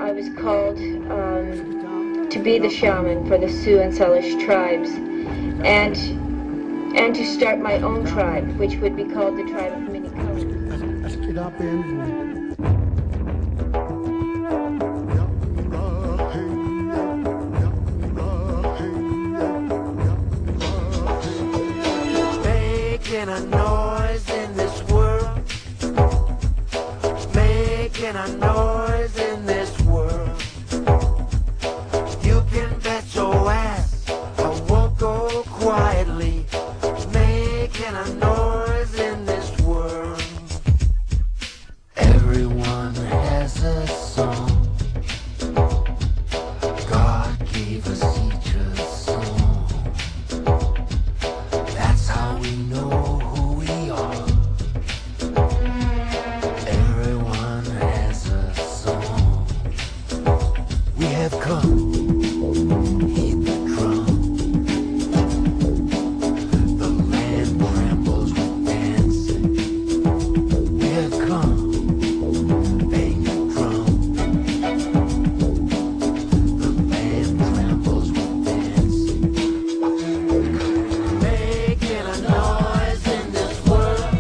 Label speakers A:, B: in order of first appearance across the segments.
A: I was called to be the shaman for the Sioux and Salish tribes, and to start my own tribe, which would be called the Tribe of Many Colors.
B: Making a noise in this world, making a noise in this world. You can bet your ass I won't go quietly, making a noise in this world. Everyone has a song, God gave us each a song. That's how we know who we are. Everyone has a song. We have come, hit the drum. The land trembles with dancing. We have come, bang the drum. The land trembles with dancing. Making a noise in this world,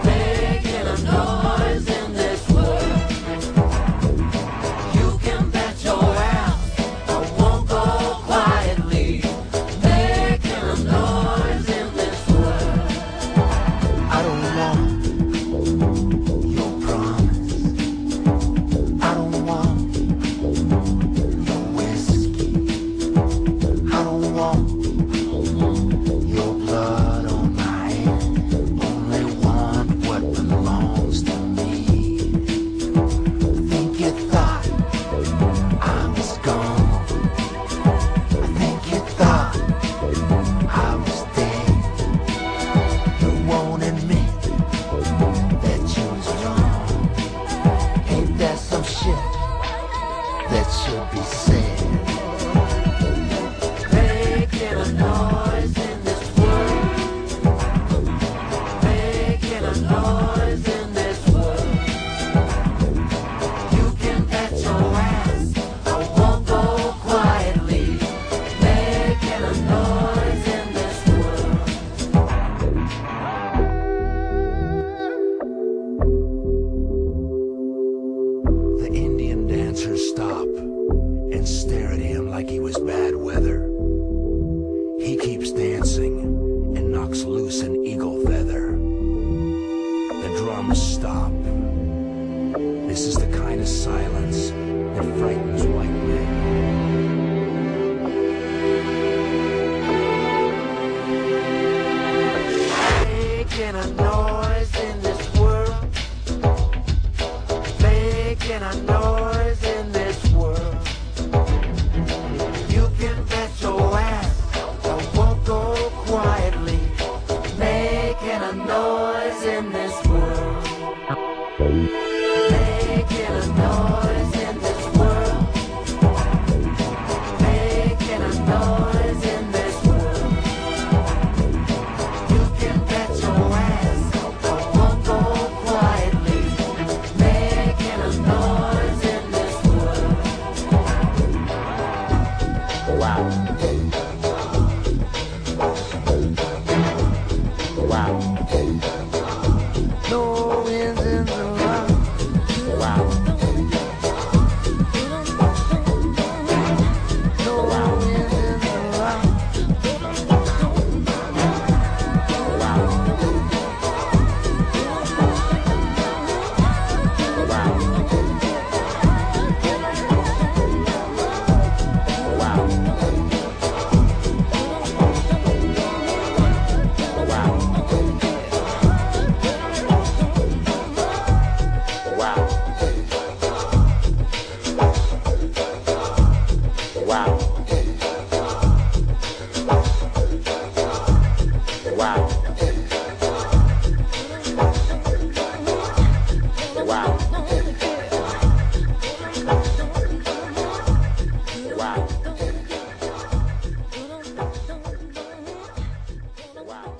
B: making a noise in this world. You can bet your ass I won't go quietly, making a noise in this world. I don't want your promise, I don't want your whiskey, I don't want your blood on my hand, only want what belongs to me. Think you thought I was gone, I think you thought I was dead. You won't admit that you was wrong. Ain't that some shit that should be said? Making a noise in this world, making a noise in this world. You can bet your ass I won't go quietly, making a noise in this world. The Indian dancers stop and stare at him like he was bad weather. He keeps dancing and knocks loose an eagle feather. The drums stop. This is the kind of silence that frightens white men. Making a noise in this world, making a noise in this world. You can bet your ass I won't go quietly, making a noise in this world. Making a noise in this world, making a noise in this world. You can bet your ass I won't go quietly, making a noise in this world. Wow. Wow. No winds in the rock. Wow. No winds in the rock. Wow. Wow. Wow. Wow.